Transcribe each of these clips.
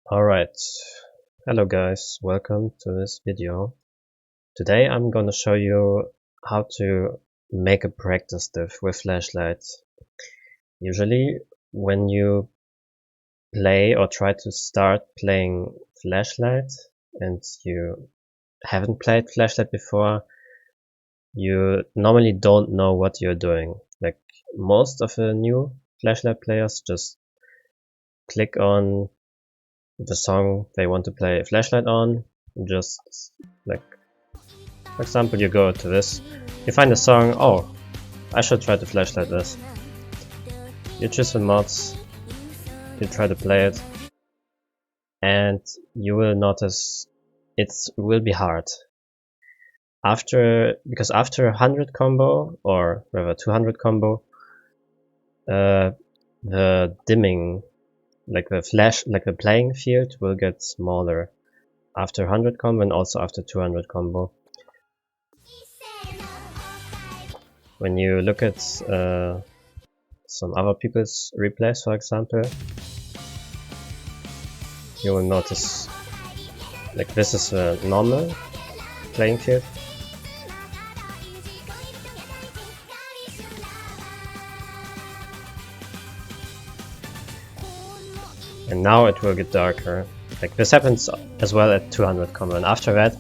Alright, hello guys, welcome to this video. Today I'm gonna show you how to make a practice diff with flashlights. Usually when you play or try to start playing flashlight and you haven't played flashlight before, you normally don't know what you're doing. Like most of the new flashlight players just click on the song they want to play flashlight on, just like, for example, you go to this, you find a song, oh, I should try to flashlight this. You choose the mods, you try to play it, and you will notice it will be hard. Because after 100 combo, or rather 200 combo, the dimming, like the playing field will get smaller after 100 combo and also after 200 combo. When you look at some other people's replays, for example, you will notice like this is a normal playing field. And now it will get darker. Like this happens as well at 200 combo, and after that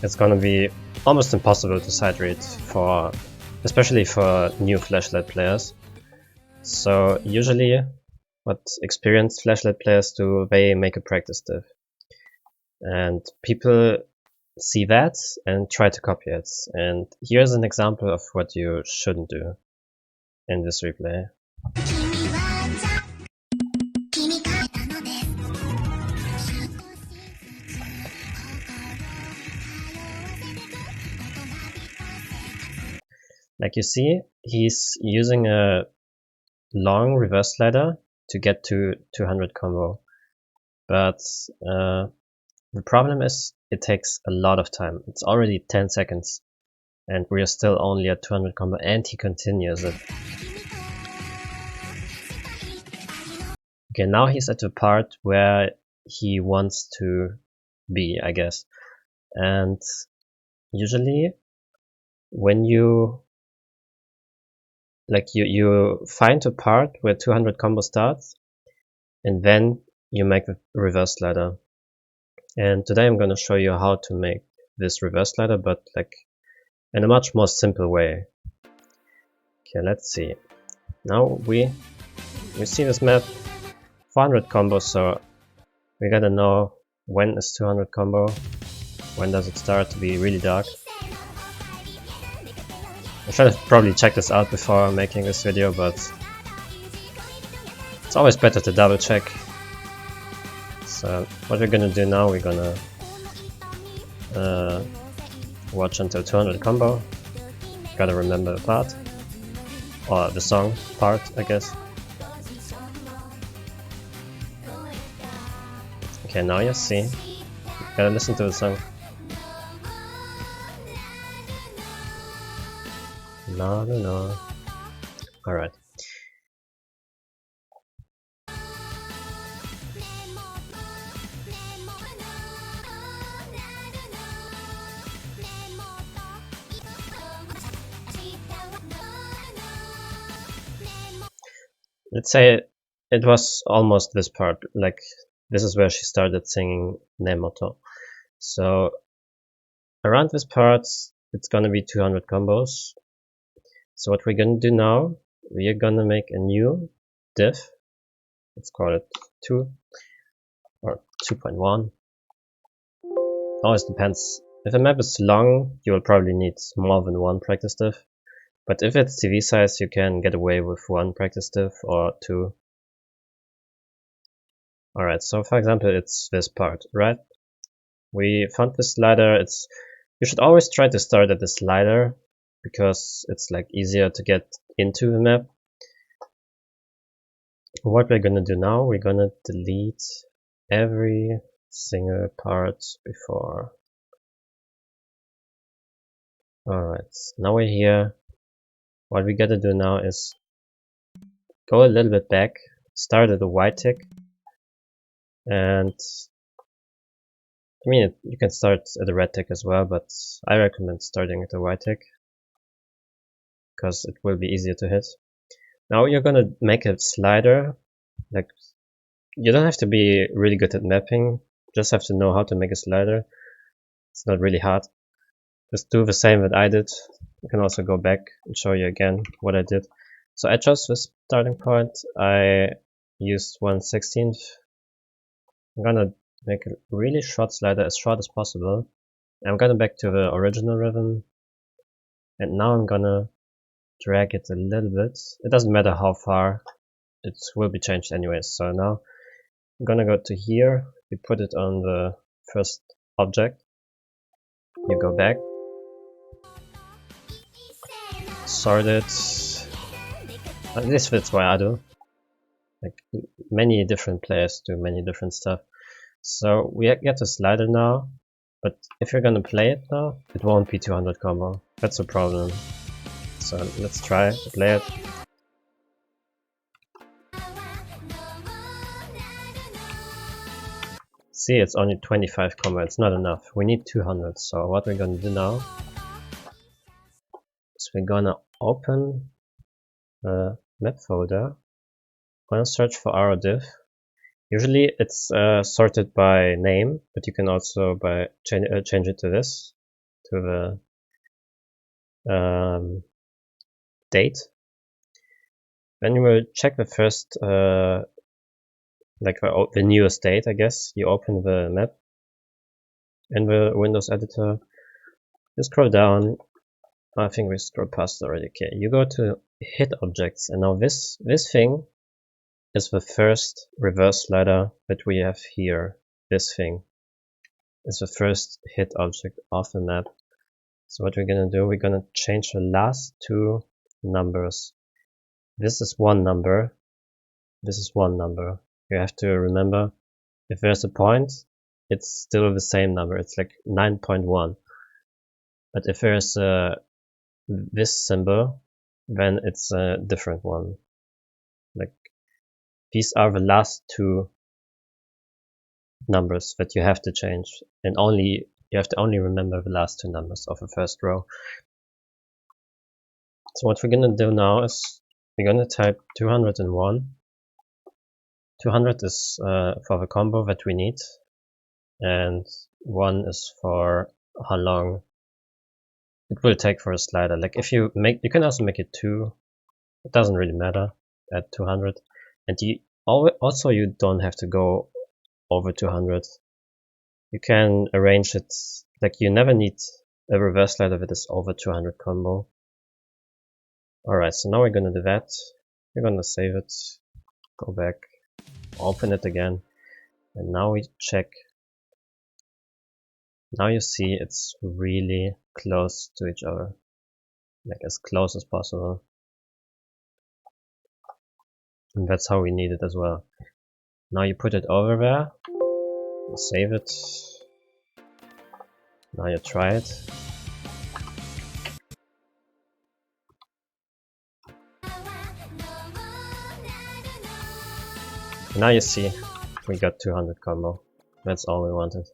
it's gonna be almost impossible to sight read, especially for new flashlight players. So usually what experienced flashlight players do, they make a practice diff. And people see that and try to copy it. And here's an example of what you shouldn't do in this replay. Like you see, he's using a long reverse slider to get to 200 combo. But the problem is it takes a lot of time. It's already 10 seconds and we are still only at 200 combo, and he continues it. Okay, now he's at the part where he wants to be, I guess. And usually when you find a part where 200 combo starts and then you make the reverse slider. And today I'm going to show you how to make this reverse slider, but like in a much more simple way. Okay, let's see. Now we see this map, 400 combo, so we gotta know when is 200 combo, when does it start to be really dark. I should have probably checked this out before making this video, but it's always better to double check. So what we're gonna do now, we're gonna watch until 200 combo. Gotta remember the part, or the song part, I guess. Okay, now you see, gotta listen to the song. No. Alright. Let's say it was almost this part, like this is where she started singing Nemoto. So around this part, it's gonna be 200 combos. So what we're gonna do now, we are gonna make a new diff. Let's call it 2 or 2.1. Always depends. If a map is long, you will probably need more than one practice diff. But if it's TV size, you can get away with one practice diff or two. Alright, so for example, it's this part, right? We found this slider. You should always try to start at the slider because it's like easier to get into the map. What we're gonna do now, we're gonna delete every single part before. Alright, now we're here. What we gotta do now is go a little bit back, start at the white tick, And I mean, you can start at a red tick as well, but I recommend starting at a white tick because it will be easier to hit. Now you're gonna make a slider. Like, you don't have to be really good at mapping, just have to know how to make a slider. It's not really hard. Just do the same that I did. You can also go back and show you again what I did. So I chose this starting point. I used 1/16. I'm gonna make a really short slider, as short as possible. I'm gonna back to the original rhythm. And now I'm gonna drag it a little bit. It doesn't matter how far, it will be changed anyways. So now I'm gonna go to here. You put it on the first object. You go back. Sort it. At least that's why I do. Like, many different players do many different stuff. So we get a slider now, but if you're gonna play it now, it won't be 200 combo. That's a problem. So let's try to play it. See, it's only 25 combo, it's not enough. We need 200, so what we're gonna do now is we're gonna open a map folder. We're gonna search for our diff. Usually it's sorted by name, but you can also change it to this, to the date. Then you will check the first, like the newest date, I guess. You open the map in the Windows editor. You scroll down. I think we scroll past it already. Okay, you go to hit objects, and now this thing is the first reverse slider that we have here. This thing is the first hit object of the map. So what we're gonna do, we're gonna change the last two numbers. This is one number. This is one number. You have to remember, if there's a point, it's still the same number. It's like 9.1. But if there's this symbol, then it's a different one. Like, these are the last two numbers that you have to change, and you have to only remember the last two numbers of the first row. So what we're gonna do now is we're gonna type 201. 200 is for the combo that we need, and 1 is for how long it will take for a slider. Like, if you can also make it 2. It doesn't really matter at 200, and also you don't have to go over 200. You can arrange it, like, you never need a reverse slider that is over 200 combo. Alright, so now we're gonna do that. We're gonna save it, go back, open it again, and now we check. Now you see it's really close to each other, like as close as possible. And that's how we need it as well. Now you put it over there, save it. Now you try it. Now you see, we got 200 combo. That's all we wanted.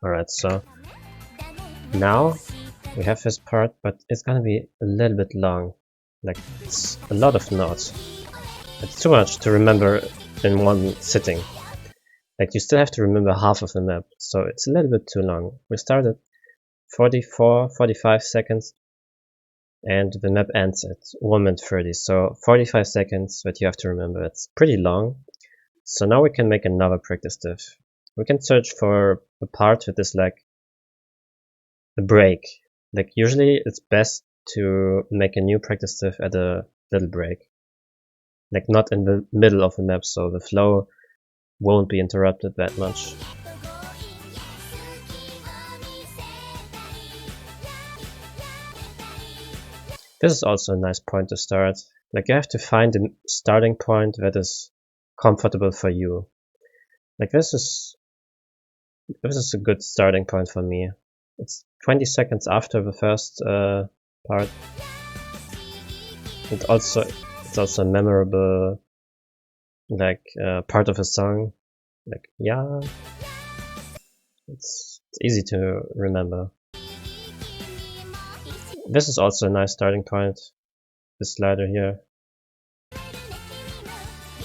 Alright, so now we have this part, but it's gonna be a little bit long. Like, it's a lot of notes. It's too much to remember in one sitting. Like, you still have to remember half of the map, so it's a little bit too long. We started 45 seconds, and the map ends at 1 minute 30, so 45 seconds that you have to remember. It's pretty long. So now we can make another practice diff. We can search for a part that is like a break. Like, usually it's best to make a new practice diff at a little break. Like, not in the middle of the map, so the flow won't be interrupted that much. This is also a nice point to start. Like, you have to find a starting point that is comfortable for you. Like, this is a good starting point for me. It's 20 seconds after the first part. It's also a memorable like part of a song. Like yeah, it's easy to remember. This is also a nice starting point. This slider here.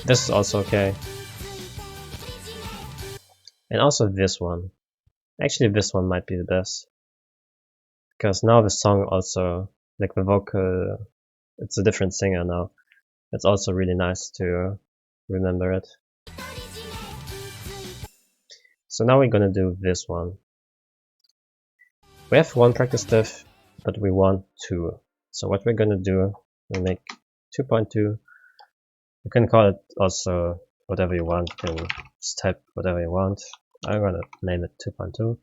This is also okay. And also this one. Actually, this one might be the best. Because now the song also, like the vocal, it's a different singer now. It's also really nice to remember it. So now we're gonna do this one. We have one practice diff, but we want two. So what we're gonna do, we make 2.2. You can call it also whatever you want. You can just type whatever you want. I'm gonna name it 2.2.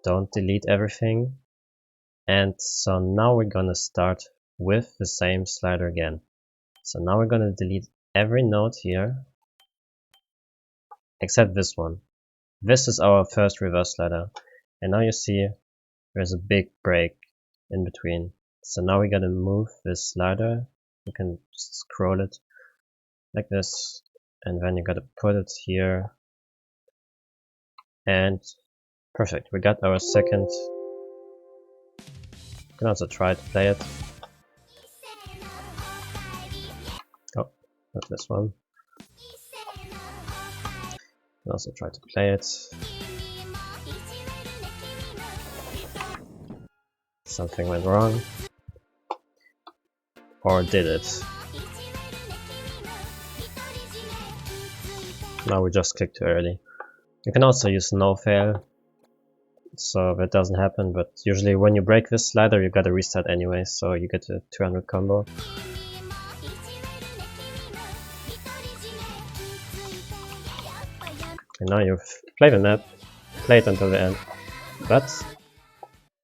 Don't delete everything. And so now we're gonna start with the same slider again. So now we're gonna delete every note here except this one. This is our first reverse slider. And now you see there's a big break in between. So now we gotta move this slider. You can just scroll it like this, and then you gotta put it here. And perfect, we got our second. You can also try to play it. Oh, not this one. You can also try to play it. Something went wrong. Or did it? Now we just clicked too early. You can also use no fail, so that doesn't happen, but usually when you break this slider you gotta restart anyway, so you get a 200 combo. And now you've played the map, play it until the end. But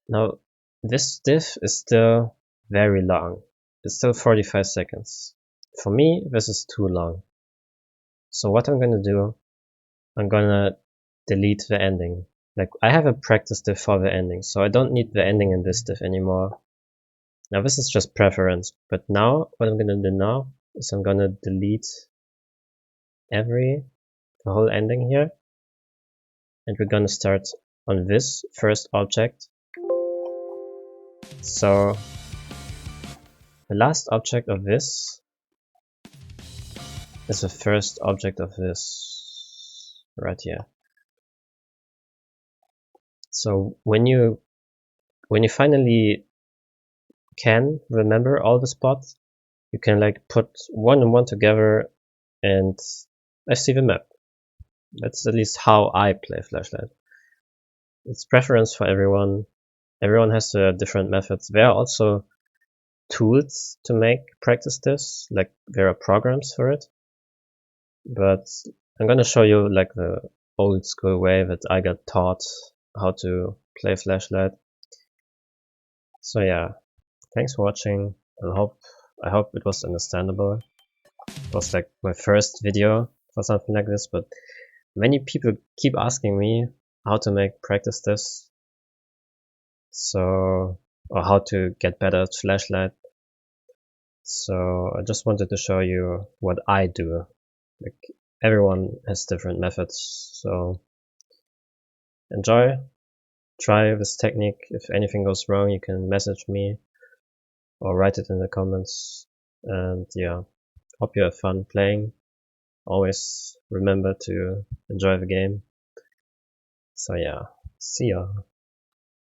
now this diff is still very long. It's still 45 seconds. For me, this is too long. So what I'm gonna do, I'm gonna delete the ending. Like, I have a practice diff for the ending, so I don't need the ending in this diff anymore. Now this is just preference, but now what I'm gonna do now is I'm gonna delete the whole ending here, and we're gonna start on this first object. So the last object of this is the first object of this right here. So when you finally can remember all the spots, you can like put one and one together and I see the map. That's at least how I play Flashlight. It's preference for everyone. Everyone has different methods. There are also tools to make practice this, like there are programs for it. But I'm gonna show you like the old school way that I got taught how to play Flashlight. So yeah, thanks for watching. I hope it was understandable. It was like my first video for something like this, but many people keep asking me how to make practice this, or how to get better at Flashlight. So I just wanted to show you what I do. Like, everyone has different methods, so enjoy, try this technique. If anything goes wrong, you can message me or write it in the comments. And yeah, hope you have fun playing. Always remember to enjoy the game. So yeah, see ya.